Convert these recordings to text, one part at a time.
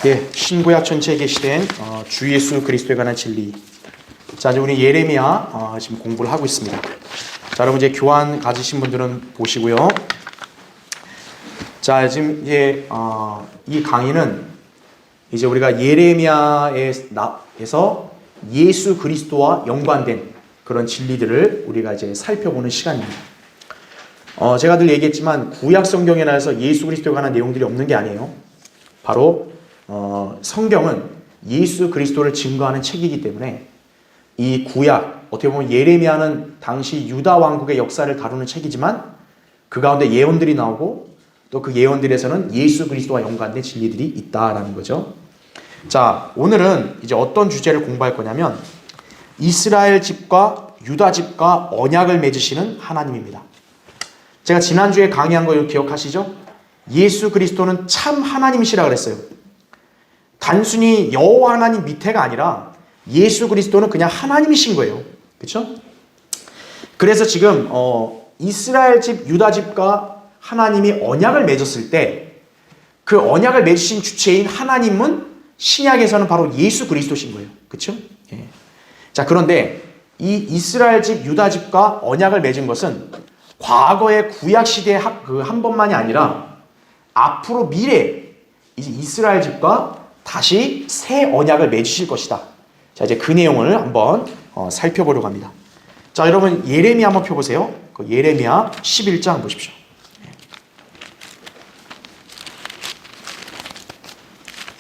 예, 신구약 전체에 계시된 주 예수 그리스도에 관한 진리. 자, 이제 우리 예레미야 지금 공부를 하고 있습니다. 자, 여러분 이제 교환 가지신 분들은 보시고요. 자, 지금 이제 이 강의는 이제 우리가 예레미야에서 예수 그리스도와 연관된 그런 진리들을 우리가 이제 살펴보는 시간입니다. 제가 늘 얘기했지만 구약 성경에 나와서 예수 그리스도에 관한 내용들이 없는 게 아니에요. 바로 성경은 예수 그리스도를 증거하는 책이기 때문에 이 구약, 어떻게 보면 예레미야는 당시 유다 왕국의 역사를 다루는 책이지만 그 가운데 예언들이 나오고 또 그 예언들에서는 예수 그리스도와 연관된 진리들이 있다라는 거죠. 자, 오늘은 이제 어떤 주제를 공부할 거냐면 이스라엘 집과 유다 집과 언약을 맺으시는 하나님입니다. 제가 지난주에 강의한 거 기억하시죠? 예수 그리스도는 참 하나님이시라 그랬어요. 단순히 여호와 하나님 밑에가 아니라 예수 그리스도는 그냥 하나님이신 거예요. 그렇죠? 그래서 지금 이스라엘 집, 유다 집과 하나님이 언약을 맺었을 때 그 언약을 맺으신 주체인 하나님은 신약에서는 바로 예수 그리스도신 거예요. 그렇죠? 예. 자, 그런데 이 이스라엘 집, 유다 집과 언약을 맺은 것은 과거의 구약 시대의 한 번만이 아니라 앞으로 미래 이제 이스라엘 집과 다시 새 언약을 맺으실 것이다. 자, 이제 그 내용을 한번 살펴보려고 합니다. 자, 여러분 예레미야 한번 펴보세요. 그 예레미야 11장 보십시오.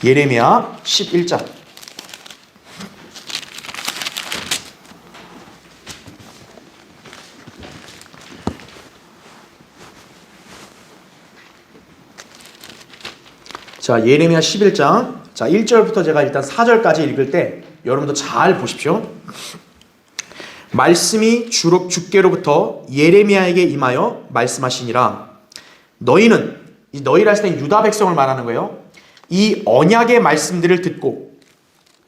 예레미야 11장. 자, 예레미야 11장. 자, 1절부터 제가 일단 4절까지 읽을 때 여러분도 잘 보십시오. 말씀이 주께로부터 예레미야에게 임하여 말씀하시니라. 너희는, 이 너희라 했을 때 유다 백성을 말하는 거예요. 이 언약의 말씀들을 듣고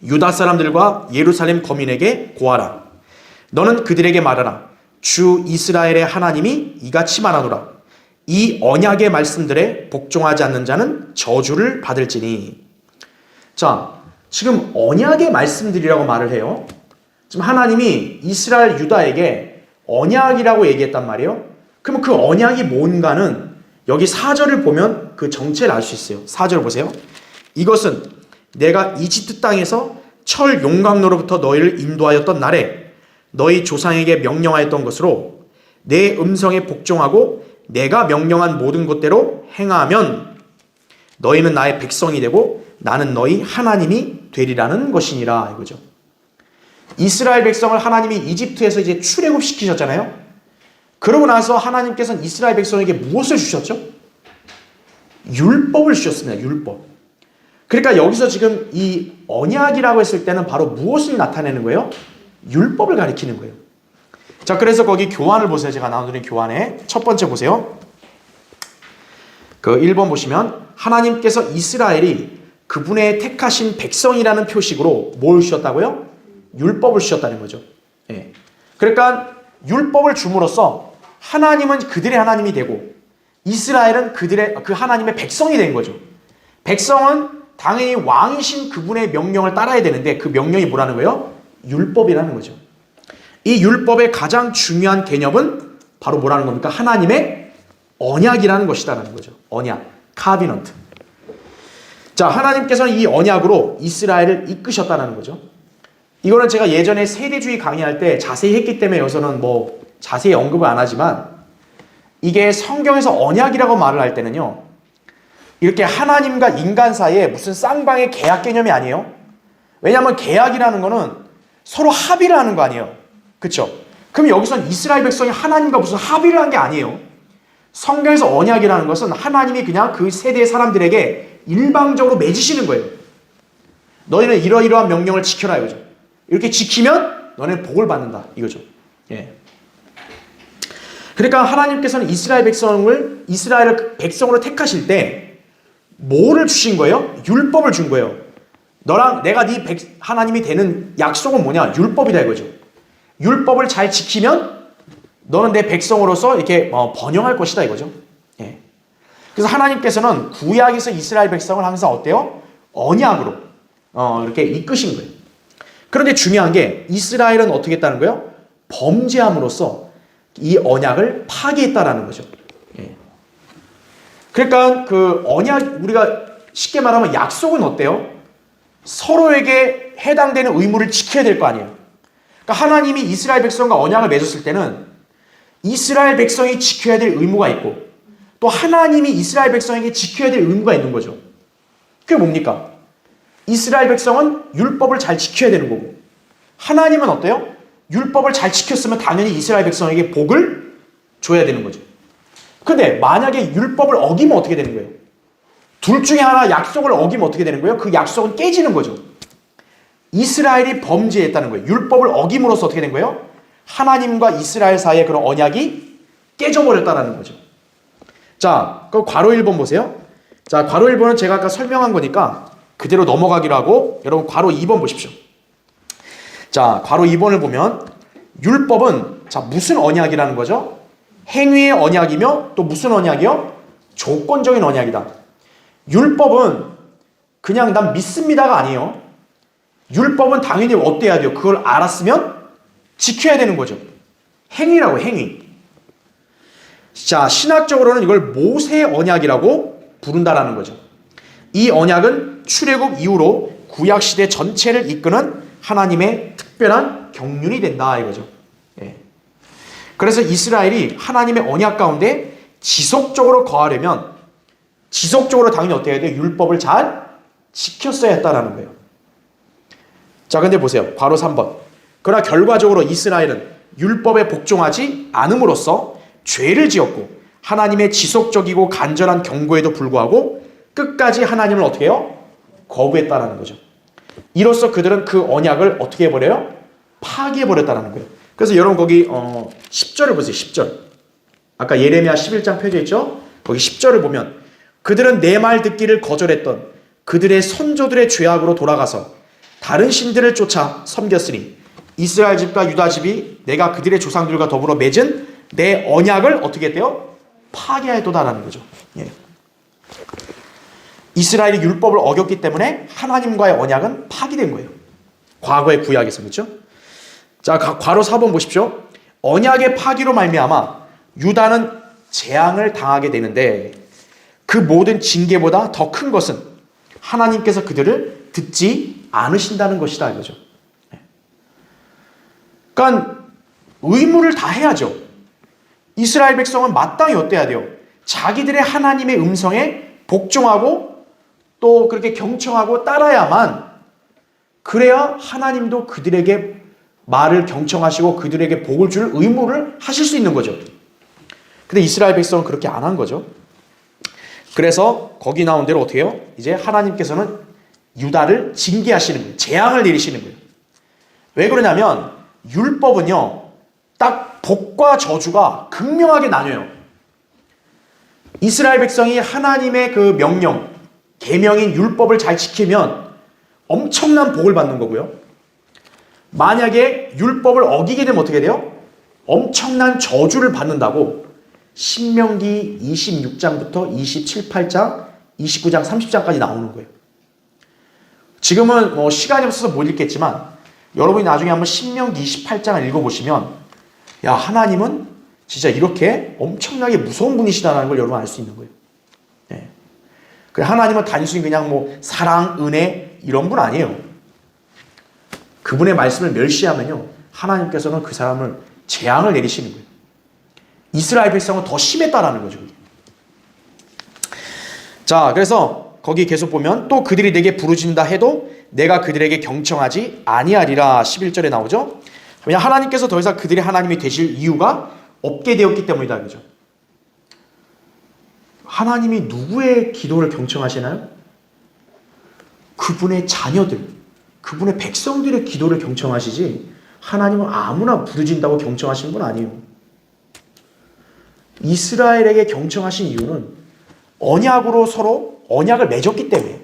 유다 사람들과 예루살렘 거민에게 고하라. 너는 그들에게 말하라. 주 이스라엘의 하나님이 이같이 말하노라. 이 언약의 말씀들에 복종하지 않는 자는 저주를 받을지니. 자, 지금 언약의 말씀들이라고 말을 해요. 지금 하나님이 이스라엘 유다에게 언약이라고 얘기했단 말이에요. 그러면 그 언약이 뭔가는 여기 4절을 보면 그 정체를 알 수 있어요. 4절 보세요. 이것은 내가 이집트 땅에서 철 용광로로부터 너희를 인도하였던 날에 너희 조상에게 명령하였던 것으로 내 음성에 복종하고 내가 명령한 모든 것대로 행하면 너희는 나의 백성이 되고 나는 너희 하나님이 되리라는 것이니라 이거죠. 이스라엘 백성을 하나님이 이집트에서 이제 출애굽시키셨잖아요. 그러고 나서 하나님께서는 이스라엘 백성에게 무엇을 주셨죠? 율법을 주셨습니다. 율법. 그러니까 여기서 지금 이 언약이라고 했을 때는 바로 무엇을 나타내는 거예요? 율법을 가리키는 거예요. 자, 그래서 거기 교환을 보세요. 제가 나눠드린 교환에 첫 번째 보세요. 그 1번 보시면 하나님께서 이스라엘이 그분의 택하신 백성이라는 표식으로 뭘 주셨다고요? 율법을 주셨다는 거죠. 예. 그러니까 율법을 줌으로써 하나님은 그들의 하나님이 되고 이스라엘은 그 하나님의 백성이 된 거죠. 백성은 당연히 왕이신 그분의 명령을 따라야 되는데 그 명령이 뭐라는 거예요? 율법이라는 거죠. 이 율법의 가장 중요한 개념은 바로 뭐라는 겁니까? 하나님의 언약이라는 것이다라는 거죠. 언약, 카비넌트. 자, 하나님께서는 이 언약으로 이스라엘을 이끄셨다는 거죠. 이거는 제가 예전에 세대주의 강의할 때 자세히 했기 때문에 여기서는 뭐 자세히 언급을 안 하지만 이게 성경에서 언약이라고 말을 할 때는요, 이렇게 하나님과 인간 사이에 무슨 쌍방의 계약 개념이 아니에요. 왜냐하면 계약이라는 거는 서로 합의를 하는 거 아니에요. 그렇죠? 그럼 여기서는 이스라엘 백성이 하나님과 무슨 합의를 한 게 아니에요. 성경에서 언약이라는 것은 하나님이 그냥 그 세대의 사람들에게 일방적으로 맺으시는 거예요. 너희는 이러이러한 명령을 지켜라 이거죠. 이렇게 지키면 너네는 복을 받는다 이거죠. 예. 그러니까 하나님께서는 이스라엘 백성으로 택하실 때 뭐를 주신 거예요? 율법을 준 거예요. 너랑 내가 하나님이 되는 약속은 뭐냐? 율법이다 이거죠. 율법을 잘 지키면 너는 내 백성으로서 이렇게 번영할 것이다 이거죠. 예. 그래서 하나님께서는 구약에서 이스라엘 백성을 항상 어때요? 언약으로 이렇게 이끄신 거예요. 그런데 중요한 게 이스라엘은 어떻게 했다는 거예요? 범죄함으로써 이 언약을 파기했다라는 거죠. 예. 그러니까 그 언약, 우리가 쉽게 말하면 약속은 어때요? 서로에게 해당되는 의무를 지켜야 될 거 아니에요. 그러니까 하나님이 이스라엘 백성과 언약을 맺었을 때는 이스라엘 백성이 지켜야 될 의무가 있고 또 하나님이 이스라엘 백성에게 지켜야 될 의무가 있는 거죠. 그게 뭡니까? 이스라엘 백성은 율법을 잘 지켜야 되는 거고 하나님은 어때요? 율법을 잘 지켰으면 당연히 이스라엘 백성에게 복을 줘야 되는 거죠. 근데 만약에 율법을 어기면 어떻게 되는 거예요? 둘 중에 하나 약속을 어기면 어떻게 되는 거예요? 그 약속은 깨지는 거죠. 이스라엘이 범죄했다는 거예요. 율법을 어김으로써 어떻게 된 거예요? 하나님과 이스라엘 사이의 그런 언약이 깨져버렸다는 거죠. 자, 그럼 괄호 1번 보세요. 자, 괄호 1번은 제가 아까 설명한 거니까 그대로 넘어가기로 하고 여러분 괄호 2번 보십시오. 자, 괄호 2번을 보면 율법은 자 무슨 언약이라는 거죠? 행위의 언약이며 또 무슨 언약이요? 조건적인 언약이다. 율법은 그냥 난 믿습니다가 아니에요. 율법은 당연히 어때야 돼요? 그걸 알았으면 지켜야 되는 거죠. 행위라고 행위. 자, 신학적으로는 이걸 모세의 언약이라고 부른다라는 거죠. 이 언약은 출애굽 이후로 구약 시대 전체를 이끄는 하나님의 특별한 경륜이 된다 이거죠. 예. 그래서 이스라엘이 하나님의 언약 가운데 지속적으로 거하려면 지속적으로 당연히 어떻게 해야 돼요? 율법을 잘 지켰어야 했다라는 거예요. 자, 근데 보세요. 괄호 3번. 그러나 결과적으로 이스라엘은 율법에 복종하지 않음으로써 죄를 지었고 하나님의 지속적이고 간절한 경고에도 불구하고 끝까지 하나님을 어떻게 해요? 거부했다라는 거죠. 이로써 그들은 그 언약을 어떻게 해버려요? 파기해버렸다라는 거예요. 그래서 여러분 거기 10절을 보세요. 10절. 아까 예레미야 11장 펴져 있죠? 거기 10절을 보면 그들은 내 말 듣기를 거절했던 그들의 선조들의 죄악으로 돌아가서 다른 신들을 쫓아 섬겼으니 이스라엘 집과 유다 집이 내가 그들의 조상들과 더불어 맺은 내 언약을 어떻게 했대요? 파괴하였도다라는 거죠. 예. 이스라엘이 율법을 어겼기 때문에 하나님과의 언약은 파기된 거예요. 과거의 구약에서 그렇죠? 자, 괄호 4번 보십시오. 언약의 파기로 말미암아 유다는 재앙을 당하게 되는데 그 모든 징계보다 더 큰 것은 하나님께서 그들을 듣지 않으신다는 것이다 이거죠. 그러니까 의무를 다 해야죠. 이스라엘 백성은 마땅히 어때야 돼요? 자기들의 하나님의 음성에 복종하고 또 그렇게 경청하고 따라야만 그래야 하나님도 그들에게 말을 경청하시고 그들에게 복을 줄 의무를 하실 수 있는 거죠. 근데 이스라엘 백성은 그렇게 안 한 거죠. 그래서 거기 나온 대로 어떻게 해요? 이제 하나님께서는 유다를 징계하시는 거예요. 재앙을 내리시는 거예요. 왜 그러냐면 율법은요. 딱 복과 저주가 극명하게 나뉘어요. 이스라엘 백성이 하나님의 그 명령, 계명인 율법을 잘 지키면 엄청난 복을 받는 거고요. 만약에 율법을 어기게 되면 어떻게 돼요? 엄청난 저주를 받는다고 신명기 26장부터 27, 8장, 29장, 30장까지 나오는 거예요. 지금은 시간이 없어서 못 읽겠지만 여러분이 나중에 한번 신명기 28장을 읽어보시면 야, 하나님은 진짜 이렇게 엄청나게 무서운 분이시다는 걸 여러분 알 수 있는 거예요. 네. 하나님은 단순히 그냥 사랑, 은혜 이런 분 아니에요. 그분의 말씀을 멸시하면요, 하나님께서는 그 사람을 재앙을 내리시는 거예요. 이스라엘 백성은 더 심했다라는 거죠. 자, 그래서 거기 계속 보면 또 그들이 내게 부르짖는다 해도 내가 그들에게 경청하지 아니하리라 11절에 나오죠. 왜냐 하나님께서 더 이상 그들의 하나님이 되실 이유가 없게 되었기 때문이다. 그죠? 하나님이 누구의 기도를 경청하시나요? 그분의 자녀들, 그분의 백성들의 기도를 경청하시지 하나님은 아무나 부르짖는다고 경청하시는 분 아니에요. 이스라엘에게 경청하신 이유는 언약으로 서로 언약을 맺었기 때문에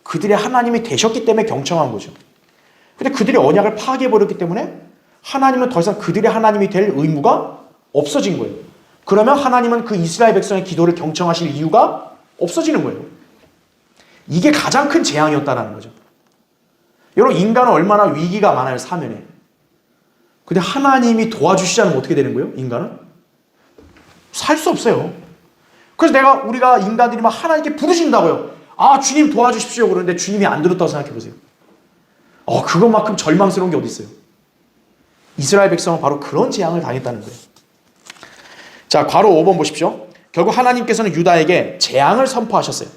그들의 하나님이 되셨기 때문에 경청한 거죠. 근데 그들이 언약을 파괴해버렸기 때문에 하나님은 더 이상 그들의 하나님이 될 의무가 없어진 거예요. 그러면 하나님은 그 이스라엘 백성의 기도를 경청하실 이유가 없어지는 거예요. 이게 가장 큰 재앙이었다는 거죠. 여러분, 인간은 얼마나 위기가 많아요, 사면에. 근데 하나님이 도와주시지 않으면 어떻게 되는 거예요, 인간은? 살 수 없어요. 그래서 우리가 인간들이 막 하나님께 부르신다고요. 아, 주님 도와주십시오. 그러는데 주님이 안 들었다고 생각해 보세요. 그것만큼 절망스러운 게 어디 있어요? 이스라엘 백성은 바로 그런 재앙을 당했다는 거예요. 자, 괄호 5번 보십시오. 결국 하나님께서는 유다에게 재앙을 선포하셨어요.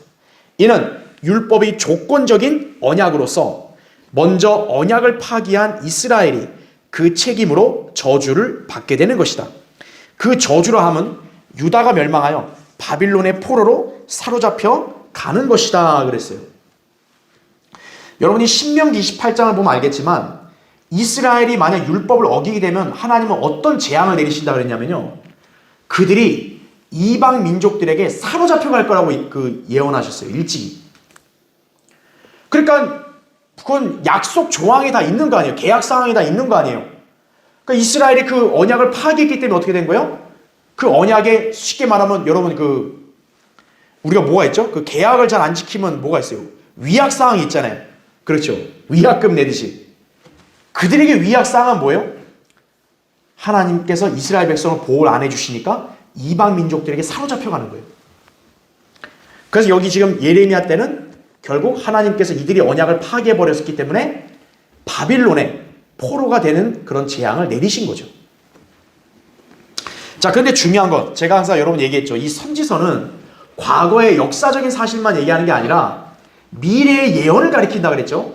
이는 율법이 조건적인 언약으로서 먼저 언약을 파기한 이스라엘이 그 책임으로 저주를 받게 되는 것이다. 그 저주로 함은 유다가 멸망하여 바빌론의 포로로 사로잡혀 가는 것이다 그랬어요. 여러분이 신명기 28장을 보면 알겠지만 이스라엘이 만약 율법을 어기게 되면 하나님은 어떤 재앙을 내리신다 그랬냐면요, 그들이 이방 민족들에게 사로잡혀 갈 거라고 예언하셨어요. 일찍이. 그러니까 그건 약속 조항이 다 있는 거 아니에요. 계약 상황이 다 있는 거 아니에요. 그러니까 이스라엘이 그 언약을 파기했기 때문에 어떻게 된 거예요? 그 언약에 쉽게 말하면 여러분 우리가 뭐가 있죠? 그 계약을 잘 안 지키면 뭐가 있어요? 위약 사항이 있잖아요. 그렇죠. 위약금 내듯이. 그들에게 위약 사항은 뭐예요? 하나님께서 이스라엘 백성을 보호를 안 해주시니까 이방 민족들에게 사로잡혀 가는 거예요. 그래서 여기 지금 예레미야 때는 결국 하나님께서 이들이 언약을 파괴해버렸기 때문에 바빌론에 포로가 되는 그런 재앙을 내리신 거죠. 자, 그런데 중요한 건 제가 항상 여러분 얘기했죠. 이 선지서는 과거의 역사적인 사실만 얘기하는 게 아니라 미래의 예언을 가리킨다 그랬죠.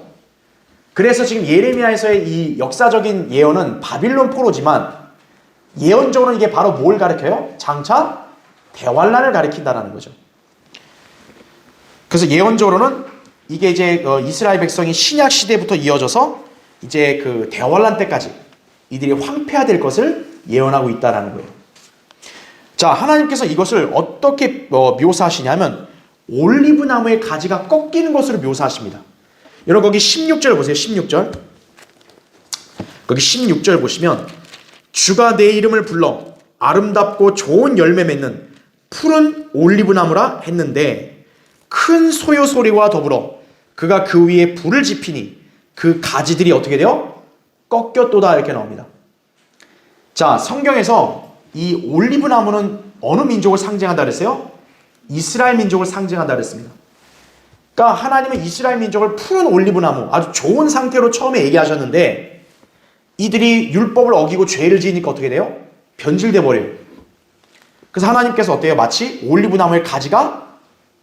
그래서 지금 예레미야에서의 이 역사적인 예언은 바빌론 포로지만 예언적으로는 이게 바로 뭘 가리켜요? 장차 대환란을 가리킨다는 거죠. 그래서 예언적으로는 이게 이제 이스라엘 백성이 신약 시대부터 이어져서 이제 그 대환란 때까지 이들이 황폐화될 것을 예언하고 있다는 거예요. 자, 하나님께서 이것을 어떻게 묘사하시냐면 올리브 나무의 가지가 꺾이는 것으로 묘사하십니다. 여러분 거기 16절 보세요. 16절. 거기 16절 보시면 주가 내 이름을 불러 아름답고 좋은 열매 맺는 푸른 올리브 나무라 했는데 큰 소요 소리와 더불어 그가 그 위에 불을 지피니 그 가지들이 어떻게 돼요? 꺾였도다 이렇게 나옵니다. 자, 성경에서 이 올리브 나무는 어느 민족을 상징한다 그랬어요? 이스라엘 민족을 상징한다 그랬습니다. 그러니까 하나님은 이스라엘 민족을 푸른 올리브 나무, 아주 좋은 상태로 처음에 얘기하셨는데 이들이 율법을 어기고 죄를 지으니까 어떻게 돼요? 변질돼 버려요. 그래서 하나님께서 어때요? 마치 올리브 나무의 가지가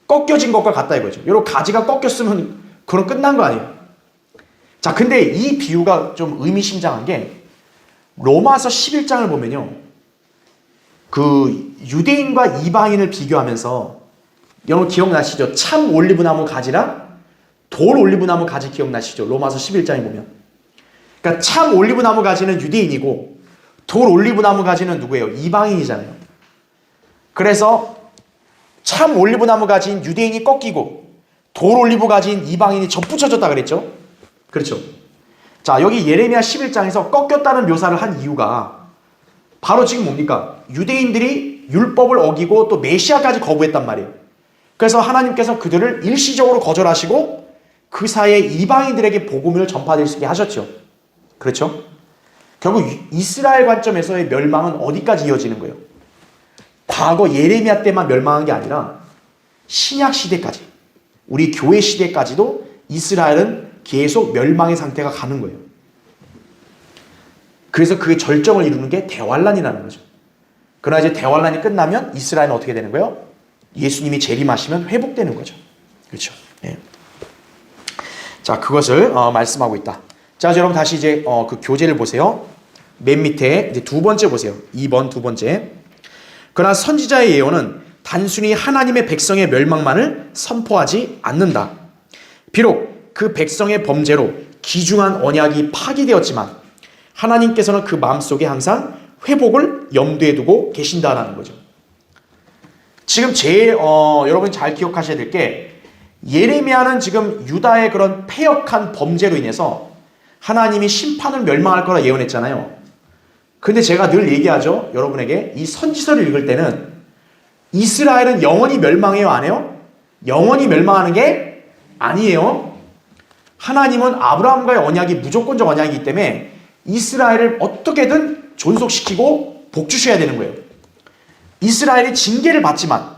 꺾여진 것과 같다 이거죠. 여러분 가지가 꺾였으면 그럼 끝난 거 아니에요? 자, 근데 이 비유가 좀 의미심장한 게 로마서 11장을 보면요, 그 유대인과 이방인을 비교하면서 여러분 기억나시죠? 참 올리브나무 가지랑 돌 올리브나무 가지 기억나시죠? 로마서 11장에 보면. 그러니까 참 올리브나무 가지는 유대인이고 돌 올리브나무 가지는 누구예요? 이방인이잖아요. 그래서 참 올리브나무 가지인 유대인이 꺾이고 돌 올리브 가지인 이방인이 접붙여졌다 그랬죠? 그렇죠. 자, 여기 예레미야 11장에서 꺾였다는 묘사를 한 이유가 바로 지금 뭡니까? 유대인들이 율법을 어기고 또 메시아까지 거부했단 말이에요. 그래서 하나님께서 그들을 일시적으로 거절하시고 그 사이에 이방인들에게 복음을 전파될 수 있게 하셨죠. 그렇죠? 결국 이스라엘 관점에서의 멸망은 어디까지 이어지는 거예요? 과거 예레미야 때만 멸망한 게 아니라 신약 시대까지, 우리 교회 시대까지도 이스라엘은 계속 멸망의 상태가 가는 거예요. 그래서 그 절정을 이루는 게 대환란이라는 거죠. 그러나 이제 대환란이 끝나면 이스라엘은 어떻게 되는 거예요? 예수님이 재림하시면 회복되는 거죠. 그렇죠? 예. 자, 그것을 말씀하고 있다. 자, 여러분 다시 이제 그 교재를 보세요. 맨 밑에 이제 두 번째 보세요. 2번 두 번째. 그러나 선지자의 예언은 단순히 하나님의 백성의 멸망만을 선포하지 않는다. 비록 그 백성의 범죄로 기중한 언약이 파기되었지만 하나님께서는 그 마음속에 항상 회복을 염두에 두고 계신다라는 거죠. 지금 제일 여러분이 잘 기억하셔야 될 게 예레미야는 지금 유다의 그런 패역한 범죄로 인해서 하나님이 심판을 멸망할 거라 예언했잖아요. 근데 제가 늘 얘기하죠. 여러분에게 이 선지서를 읽을 때는 이스라엘은 영원히 멸망해요, 안 해요? 영원히 멸망하는 게 아니에요. 하나님은 아브라함과의 언약이 무조건적 언약이기 때문에 이스라엘을 어떻게든 존속시키고 복주셔야 되는 거예요. 이스라엘이 징계를 받지만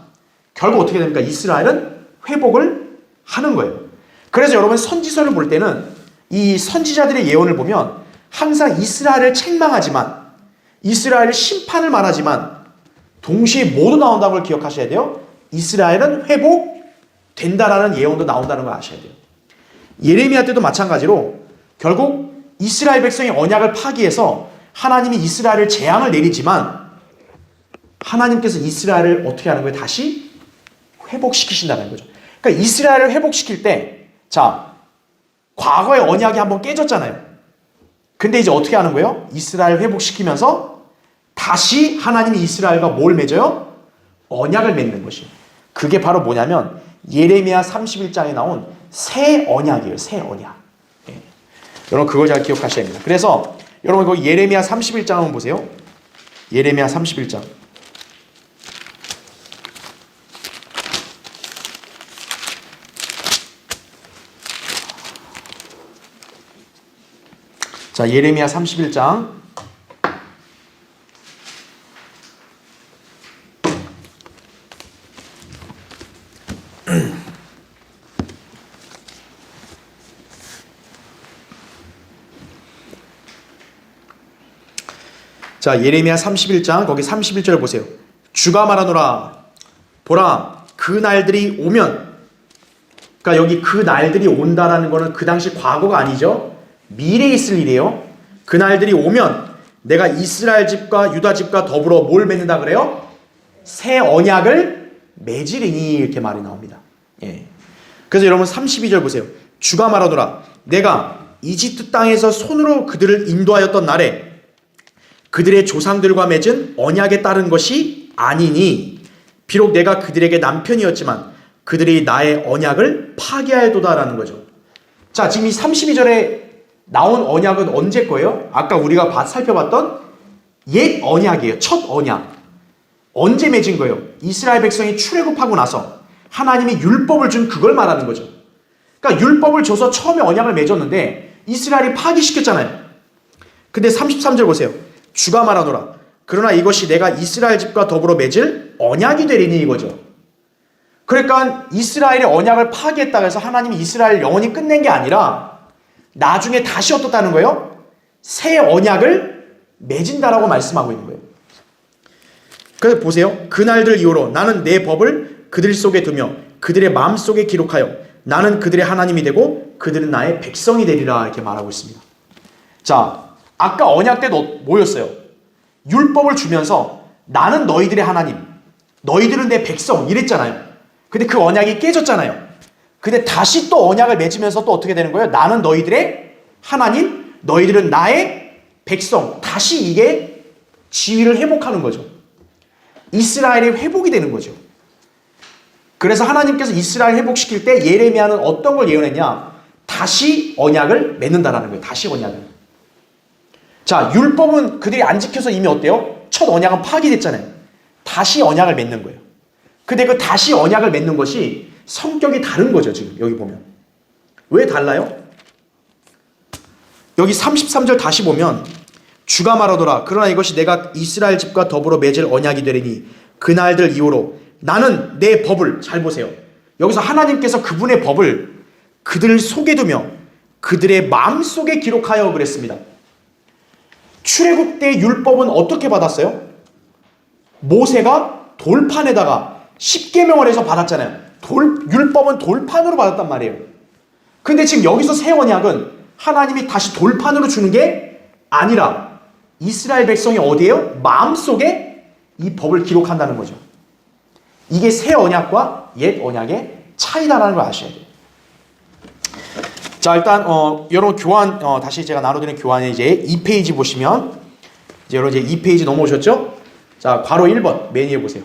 결국 어떻게 됩니까? 이스라엘은 회복을 하는 거예요. 그래서 여러분 선지서를 볼 때는 이 선지자들의 예언을 보면 항상 이스라엘을 책망하지만 이스라엘을 심판을 말하지만 동시에 모두 나온다는 걸 기억하셔야 돼요. 이스라엘은 회복된다라는 예언도 나온다는 걸 아셔야 돼요. 예레미야 때도 마찬가지로 결국 이스라엘 백성의 언약을 파기해서 하나님이 이스라엘을 재앙을 내리지만 하나님께서 이스라엘을 어떻게 하는 거예요? 다시 회복시키신다는 거죠. 그러니까 이스라엘을 회복시킬 때, 자, 과거의 언약이 한번 깨졌잖아요. 근데 이제 어떻게 하는 거예요? 이스라엘 회복시키면서 다시 하나님이 이스라엘과 뭘 맺어요? 언약을 맺는 것이에요. 그게 바로 뭐냐면 예레미야 31장에 나온 새 언약이에요. 새 언약. 예. 여러분 그걸 잘 기억하셔야 됩니다. 그래서 여러분 거기 예레미야 31장 한번 보세요. 예레미야 31장. 자, 예레미야 31장. 자, 예레미야 31장 거기 31절 보세요. 주가 말하노라 보라 그 날들이 오면, 그러니까 여기 그 날들이 온다라는 거는 그 당시 과거가 아니죠. 미래에 있을 일이에요. 그 날들이 오면 내가 이스라엘 집과 유다 집과 더불어 뭘 맺는다 그래요? 새 언약을 맺으리니 이렇게 말이 나옵니다. 예. 그래서 여러분 32절 보세요. 주가 말하노라 내가 이집트 땅에서 손으로 그들을 인도하였던 날에 그들의 조상들과 맺은 언약에 따른 것이 아니니 비록 내가 그들에게 남편이었지만 그들이 나의 언약을 파괴하였도다라는 거죠. 자, 지금 이 32절에 나온 언약은 언제 거예요? 아까 우리가 살펴봤던 옛 언약이에요. 첫 언약. 언제 맺은 거예요? 이스라엘 백성이 출애굽하고 나서 하나님이 율법을 준 그걸 말하는 거죠. 그러니까 율법을 줘서 처음에 언약을 맺었는데 이스라엘이 파기시켰잖아요. 근데 33절 보세요. 주가 말하노라 그러나 이것이 내가 이스라엘 집과 더불어 맺을 언약이 되리니 이거죠. 그러니까 이스라엘의 언약을 파기했다고 해서 하나님이 이스라엘 영원히 끝낸 게 아니라 나중에 다시 어떻다는 거예요? 새 언약을 맺은다라고 말씀하고 있는 거예요. 그래서 보세요. 그날들 이후로 나는 내 법을 그들 속에 두며 그들의 마음속에 기록하여 나는 그들의 하나님이 되고 그들은 나의 백성이 되리라 이렇게 말하고 있습니다. 자, 아까 언약 때도 뭐였어요? 율법을 주면서 나는 너희들의 하나님, 너희들은 내 백성 이랬잖아요. 근데 그 언약이 깨졌잖아요. 근데 다시 또 언약을 맺으면서 또 어떻게 되는 거예요? 나는 너희들의 하나님, 너희들은 나의 백성. 다시 이게 지위를 회복하는 거죠. 이스라엘이 회복이 되는 거죠. 그래서 하나님께서 이스라엘 회복시킬 때 예레미야는 어떤 걸 예언했냐? 다시 언약을 맺는다라는 거예요. 다시 언약을. 자, 율법은 그들이 안 지켜서 이미 어때요? 첫 언약은 파기됐잖아요. 다시 언약을 맺는 거예요. 근데 그 다시 언약을 맺는 것이 성격이 다른 거죠. 지금 여기 보면. 왜 달라요? 여기 33절 다시 보면 주가 말하더라 그러나 이것이 내가 이스라엘 집과 더불어 맺을 언약이 되리니 그날들 이후로 나는 내 법을, 잘 보세요. 여기서 하나님께서 그분의 법을 그들 속에 두며 그들의 마음속에 기록하여 그랬습니다. 출애굽 때 율법은 어떻게 받았어요? 모세가 돌판에다가 십계명을 해서 받았잖아요. 율법은 돌판으로 받았단 말이에요. 근데 지금 여기서 새 언약은 하나님이 다시 돌판으로 주는 게 아니라 이스라엘 백성이 어디에요? 마음속에 이 법을 기록한다는 거죠. 이게 새 언약과 옛 언약의 차이다라는 걸 아셔야 돼요. 자, 일단 여러분 교환 다시 제가 나눠드린 교환에 이제 2페이지 보시면 이제 여러분 이제 2페이지 넘어오셨죠? 자, 괄호 1번 맨 위에 보세요.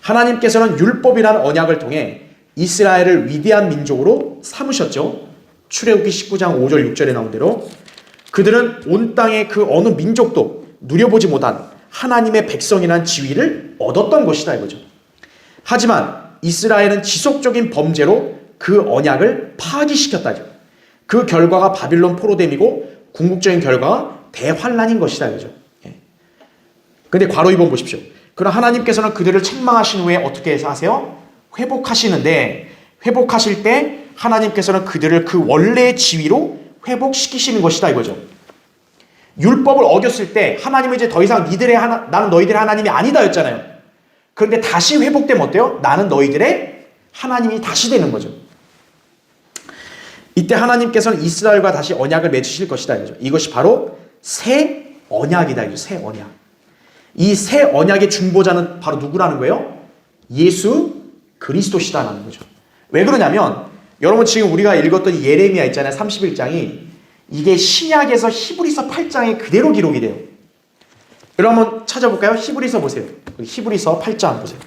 하나님께서는 율법이라는 언약을 통해 이스라엘을 위대한 민족으로 삼으셨죠. 출애굽기 19장 5절 6절에 나온 대로 그들은 온 땅의 그 어느 민족도 누려보지 못한 하나님의 백성이라는 지위를 얻었던 것이다 이거죠. 하지만 이스라엘은 지속적인 범죄로 그 언약을 파기시켰다죠. 그 결과가 바빌론 포로됨이고 궁극적인 결과가 대환란인 것이다. 그죠? 근데 괄호 2번 보십시오. 그럼 하나님께서는 그들을 책망하신 후에 어떻게 해서 하세요? 회복하시는데 회복하실 때 하나님께서는 그들을 그 원래의 지위로 회복시키시는 것이다 이거죠. 율법을 어겼을 때 하나님은 이제 더 이상 나는 너희들의 하나님이 아니다 였잖아요. 그런데 다시 회복되면 어때요? 나는 너희들의 하나님이 다시 되는 거죠. 이때 하나님께서는 이스라엘과 다시 언약을 맺으실 것이다 이거죠. 이것이 바로 새 언약이다 이거죠. 새 언약. 이 새 언약의 중보자는 바로 누구라는 거예요? 예수 그리스도시다라는 거죠. 왜 그러냐면 여러분 지금 우리가 읽었던 예레미야 있잖아요. 31장이 이게 신약에서 히브리서 8장에 그대로 기록이 돼요. 여러분 한번 찾아볼까요? 히브리서 보세요. 히브리서 8장 보세요.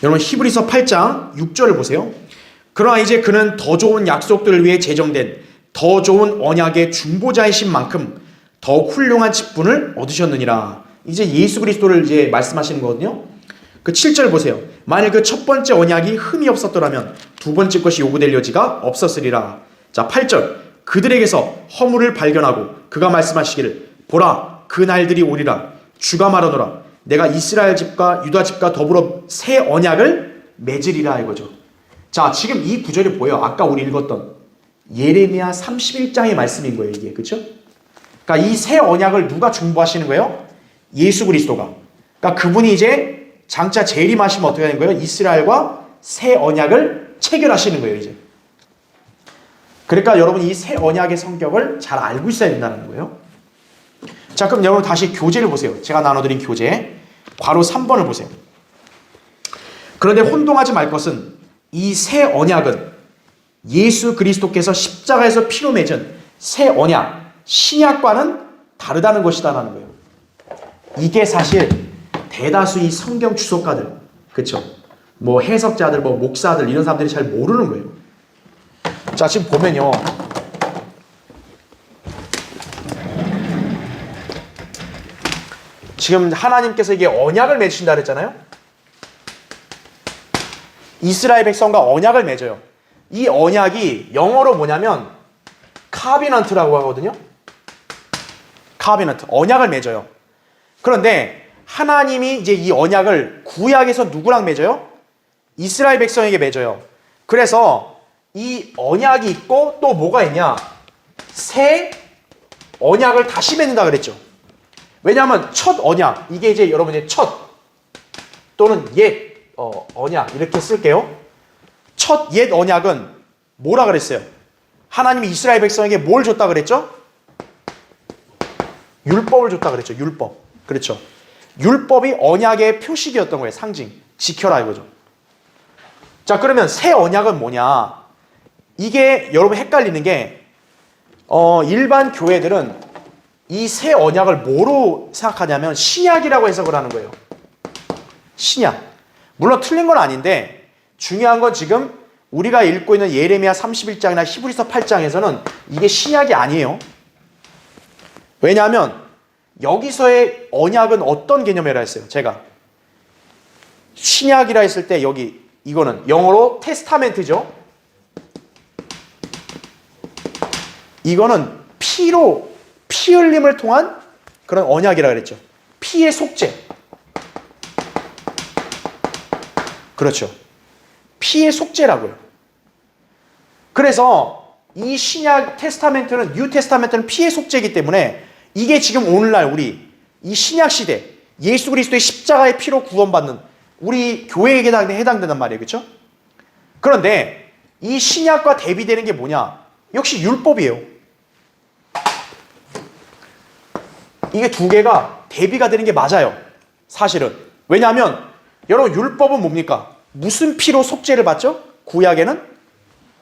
여러분 히브리서 8장 6절을 보세요. 그러나 이제 그는 더 좋은 약속들을 위해 제정된 더 좋은 언약의 중보자이신 만큼 더 훌륭한 직분을 얻으셨느니라. 이제 예수 그리스도를 이제 말씀하시는 거거든요. 그 7절 보세요. 만일 그 첫 번째 언약이 흠이 없었더라면 두 번째 것이 요구될 여지가 없었으리라. 자 8절 그들에게서 허물을 발견하고 그가 말씀하시기를 보라 그 날들이 오리라. 주가 말하노라 내가 이스라엘 집과 유다 집과 더불어 새 언약을 맺으리라 이거죠. 자, 지금 이 구절이 보여요. 아까 우리 읽었던 예레미야 31장의 말씀인 거예요, 이게. 그렇죠? 그러니까 이 새 언약을 누가 중보하시는 거예요? 예수 그리스도가. 그러니까 그분이 이제 장차 재림하시면 어떻게 되는 거예요? 이스라엘과 새 언약을 체결하시는 거예요, 이제. 그러니까 여러분 이 새 언약의 성격을 잘 알고 있어야 된다는 거예요. 자, 그럼 여러분 다시 교재를 보세요. 제가 나눠드린 교재. 괄호 3번을 보세요. 그런데 혼동하지 말 것은 이 새 언약은 예수 그리스도께서 십자가에서 피로 맺은 새 언약, 신약과는 다르다는 것이다라는 거예요. 이게 사실 대다수의 성경 주석가들, 그렇죠? 뭐 해석자들, 뭐 목사들 이런 사람들이 잘 모르는 거예요. 자, 지금 보면요. 지금 하나님께서 이게 언약을 맺으신다 그랬잖아요. 이스라엘 백성과 언약을 맺어요. 이 언약이 영어로 뭐냐면 카비넌트라고 하거든요. 카비넌트, 언약을 맺어요. 그런데 하나님이 이제 이 언약을 구약에서 누구랑 맺어요? 이스라엘 백성에게 맺어요. 그래서 이 언약이 있고 또 뭐가 있냐? 새 언약을 다시 맺는다 그랬죠. 왜냐하면 첫 언약, 이게 이제 여러분의 첫 또는 옛 언약 이렇게 쓸게요. 첫 옛 언약은 뭐라 그랬어요? 하나님이 이스라엘 백성에게 뭘 줬다 그랬죠? 율법을 줬다 그랬죠. 율법. 그렇죠. 율법이 언약의 표식이었던 거예요. 상징. 지켜라 이거죠. 자, 그러면 새 언약은 뭐냐? 이게 여러분 헷갈리는 게 일반 교회들은 이 새 언약을 뭐로 생각하냐면 신약이라고 해석을 하는 거예요. 신약. 물론 틀린 건 아닌데 중요한 건 지금 우리가 읽고 있는 예레미야 31장이나 히브리서 8장에서는 이게 신약이 아니에요. 왜냐하면 여기서의 언약은 어떤 개념이라 했어요? 제가 신약이라 했을 때 여기 이거는 영어로 테스타멘트죠. 이거는 피 흘림을 통한 그런 언약이라 그랬죠. 피의 속죄. 그렇죠. 피의 속죄라고요. 그래서 이 신약 테스타멘트는 뉴 테스타멘트는 피의 속죄이기 때문에 이게 지금 오늘날 우리 이 신약 시대 예수 그리스도의 십자가의 피로 구원받는 우리 교회에게 해당된단 말이에요. 그렇죠? 그런데 이 신약과 대비되는 게 뭐냐? 역시 율법이에요. 이게 두 개가 대비가 되는 게 맞아요. 사실은. 왜냐하면 여러분 율법은 뭡니까? 무슨 피로 속죄를 받죠? 구약에는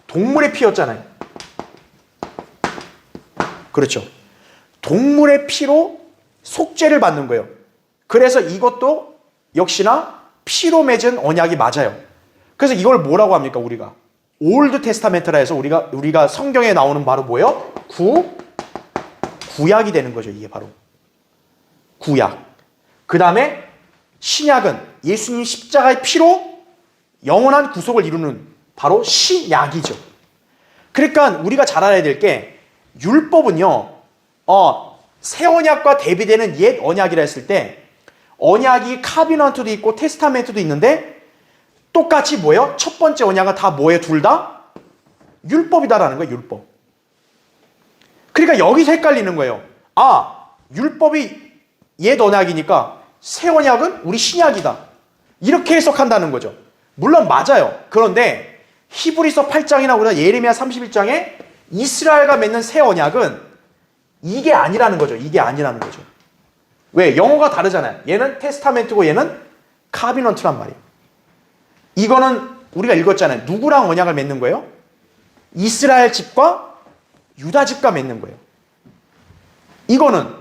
동물의 피였잖아요. 그렇죠. 동물의 피로 속죄를 받는 거예요. 그래서 이것도 역시나 피로 맺은 언약이 맞아요. 그래서 이걸 뭐라고 합니까? 우리가 올드 테스타멘트라 해서 우리가 성경에 나오는 바로 뭐예요? 구약이 되는 거죠. 이게 바로 구약. 그 다음에 신약은 예수님 십자가의 피로 영원한 구속을 이루는 바로 신약이죠. 그러니까 우리가 잘 알아야 될 게 율법은요, 새 언약과 대비되는 옛 언약이라 했을 때 언약이 카비넌트도 있고 테스타멘트도 있는데 똑같이 뭐예요? 첫 번째 언약은 다 뭐예요? 둘 다 율법이다라는 거예요. 율법. 그러니까 여기서 헷갈리는 거예요. 율법이 옛 언약이니까 새 언약은 우리 신약이다. 이렇게 해석한다는 거죠. 물론 맞아요. 그런데 히브리서 8장이나 우리가 예레미야 31장에 이스라엘과 맺는 새 언약은 이게 아니라는 거죠. 이게 아니라는 거죠. 왜? 영어가 다르잖아요. 얘는 테스타멘트고 얘는 카비넌트란 말이에요. 이거는 우리가 읽었잖아요. 누구랑 언약을 맺는 거예요? 이스라엘 집과 유다 집과 맺는 거예요. 이거는